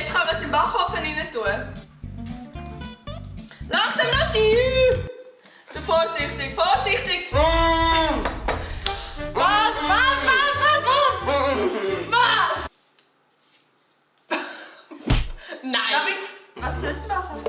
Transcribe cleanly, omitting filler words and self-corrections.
Jetzt kann man es im Backofen rein tun. Langsam, Nati! Du vorsichtig, vorsichtig! Was? Nein! Was soll ich machen?